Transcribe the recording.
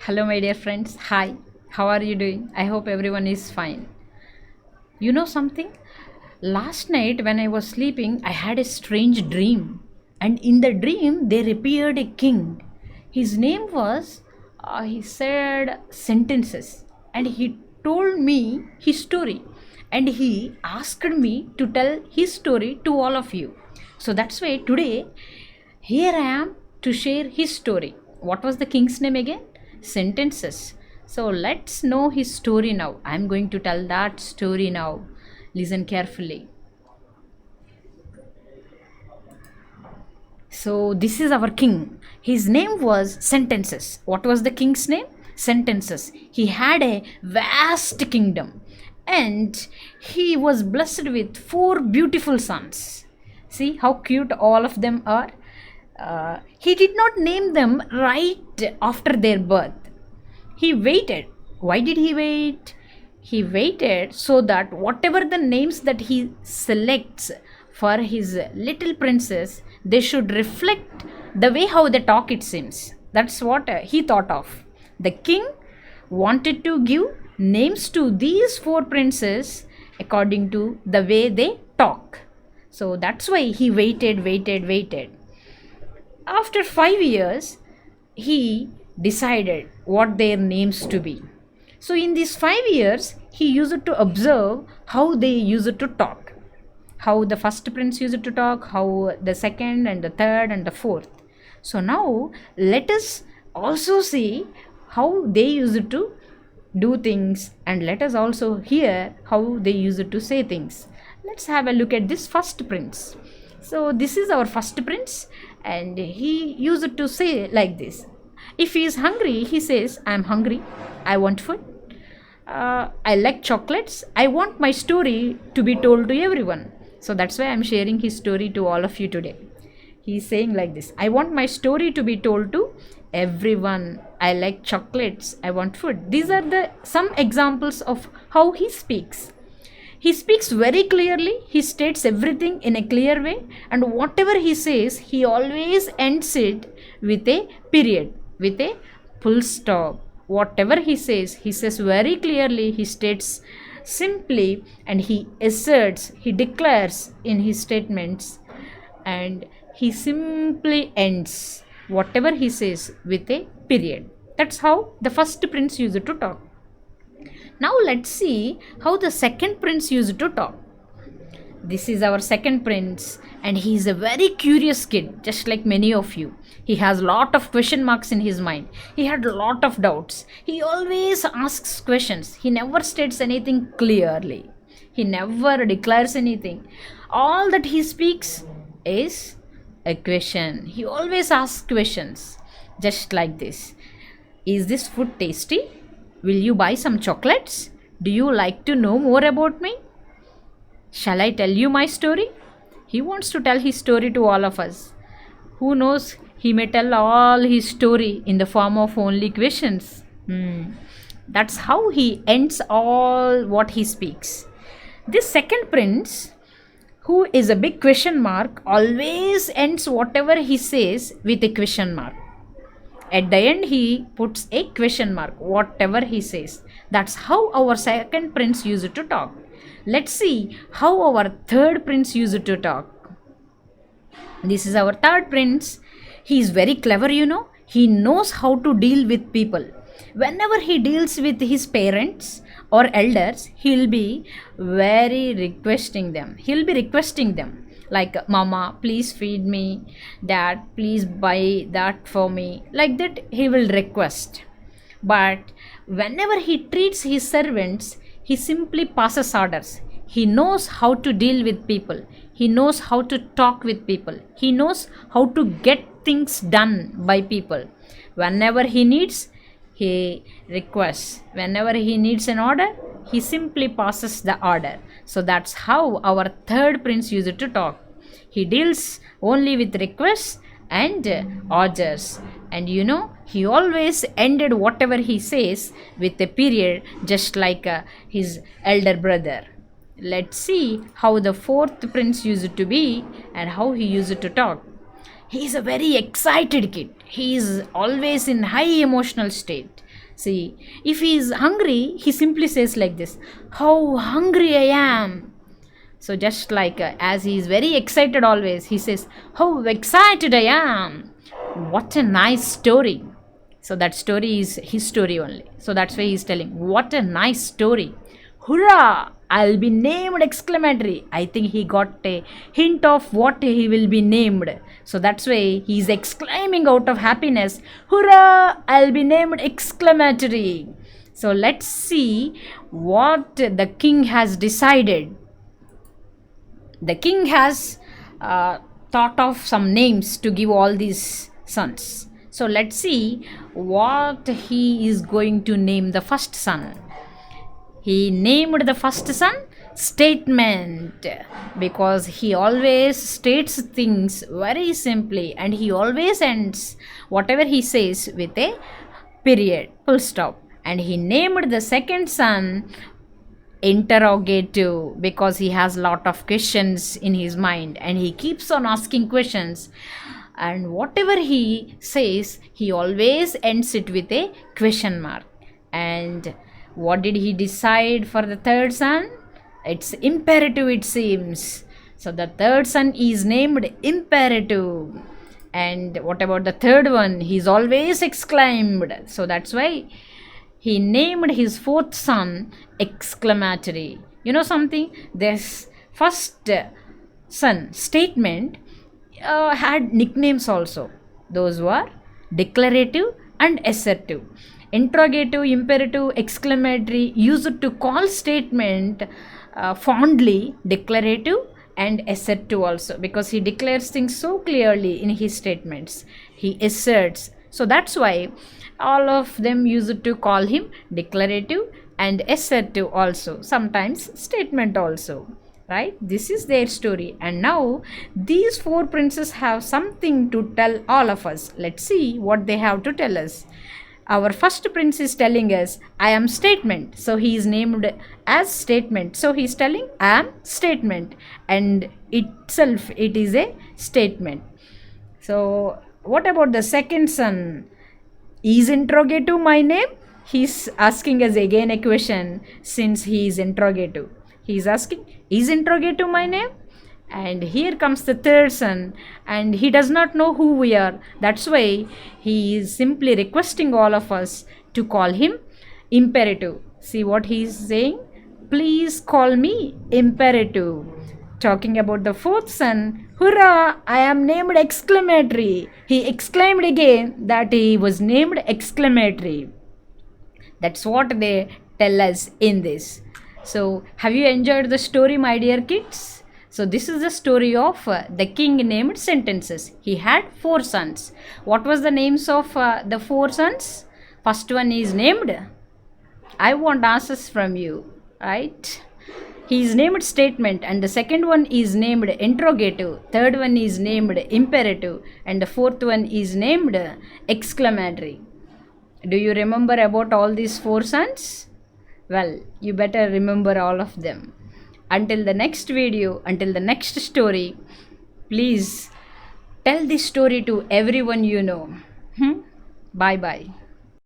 Hello, my dear friends. Hi, how are you doing? I hope everyone is fine. You know something? Last night, when I was sleeping, I had a strange dream. And in the dream, there appeared a king. His name was, he said sentences. And he told me his story. And he asked me to tell his story to all of you. So that's why today, here I am to share his story. What was the king's name again? Sentences. So let's know his story now. I'm going to tell that story now. Listen carefully. So this is our king. His name was Sentences. What was the king's name? Sentences. He had a vast kingdom and he was blessed with four beautiful sons. See how cute all of them are? He did not name them right after their birth. He waited. Why did he wait? He waited so that whatever the names that he selects for his little princess, they should reflect the way how they talk, it seems. That's what he thought of. The king wanted to give names to these four princes according to the way they talk. So that's why he waited. After 5 years, he decided what their names to be. So in these 5 years, he used to observe how they used to talk. How the first prince used to talk, how the second and the third and the fourth. So now let us also see how they used to do things, and let us also hear how they used to say things. Let's have a look at this first prince. So this is our first prince, and he used to say like this. If he is hungry, he says, I am hungry, I want food, I like chocolates, I want my story to be told to everyone. So that's why I'm sharing his story to all of you today. He's saying like this: I want my story to be told to everyone. I like chocolates, I want food. These are the some examples of how he speaks. He speaks very clearly, he states everything in a clear way, and whatever he says, he always ends it with a period, with a full stop. Whatever he says very clearly, he states simply, and he asserts, he declares in his statements, and he simply ends whatever he says with a period. That's how the first prince used to talk. Now let's see how the second prince used to talk. This is our second prince, and he is a very curious kid, just like many of you. He has lot of question marks in his mind. He had a lot of doubts. He always asks questions. He never states anything clearly. He never declares anything. All that he speaks is a question. He always asks questions, just like this. Is this food tasty? Will you buy some chocolates? Do you like to know more about me? Shall I tell you my story? He wants to tell his story to all of us. Who knows, he may tell all his story in the form of only questions. That's how he ends all what he speaks. This second prince, who is a big question mark, always ends whatever he says with a question mark. At the end, he puts a question mark, whatever he says. That's how our second prince used to talk. Let's see how our third prince used to talk. This is our third prince. He is very clever, you know. He knows how to deal with people. Whenever he deals with his parents or elders, he'll be very requesting them. He'll be requesting them like, Mama, please feed me. Dad, please buy that for me. Like that, he will request. But whenever he treats his servants, he simply passes orders. He knows how to deal with people. He knows how to talk with people. He knows how to get things done by people. Whenever he needs, he requests. Whenever he needs an order, he simply passes the order. So that's how our third prince used to talk. He deals only with requests and orders. And you know, he always ended whatever he says with a period, just like his elder brother. Let's see how the fourth prince used to be and how he used to talk. He is a very excited kid. He is always in high emotional state. See, if he is hungry, he simply says like this, "How hungry I am." So, just like as he is very excited always, he says, "How excited I am." What a nice story. So, that story is his story only. So, that's why he's telling, "What a nice story. Hurrah! I'll be named!" Exclamatory. I think he got a hint of what he will be named. So that's why he's exclaiming out of happiness, "Hurrah! I'll be named!" Exclamatory. So let's see what the king has decided. The king has thought of some names to give all these sons. So let's see what he is going to name the first son. He named the first son Statement, because he always states things very simply and he always ends whatever he says with a period, full stop. And he named the second son Interrogative, because he has lot of questions in his mind and he keeps on asking questions, and whatever he says he always ends it with a question mark. And what did he decide for the third son? It's Imperative, it seems. So the third son is named Imperative. And what about the third one? He's always exclaimed. So that's why he named his fourth son Exclamatory. You know something? This first son, Statement, had nicknames also. Those were declarative and assertive. Interrogative, imperative, exclamatory used to call Statement fondly declarative and assertive also, because he declares things so clearly in his statements. He asserts. So that's why all of them used to call him declarative and assertive also, sometimes Statement also. Right? This is their story. And now these four princes have something to tell all of us. Let's see what they have to tell us. Our first prince is telling us, "I am Statement." So he is named as Statement. So he is telling, "I am Statement." And itself, it is a statement. So what about the second son? Is interrogative my name? He's asking us again a question, since he is interrogative. He is asking, "Is interrogative my name?" And here comes the third son, and he does not know who we are. That's why he is simply requesting all of us to call him Imperative. See what he is saying? "Please call me Imperative." Talking about the fourth son, "Hurrah! I am named Exclamatory." He exclaimed again that he was named Exclamatory. That's what they tell us in this. So, have you enjoyed the story, my dear kids? So, this is the story of the king named Sentences. He had four sons. What was the names of the four sons? First one is named, I want answers from you, right? He is named Statement, and the second one is named Interrogative, third one is named Imperative, and the fourth one is named Exclamatory. Do you remember about all these four sons? Well, you better remember all of them. Until the next video, until the next story, please tell this story to everyone you know. Bye bye.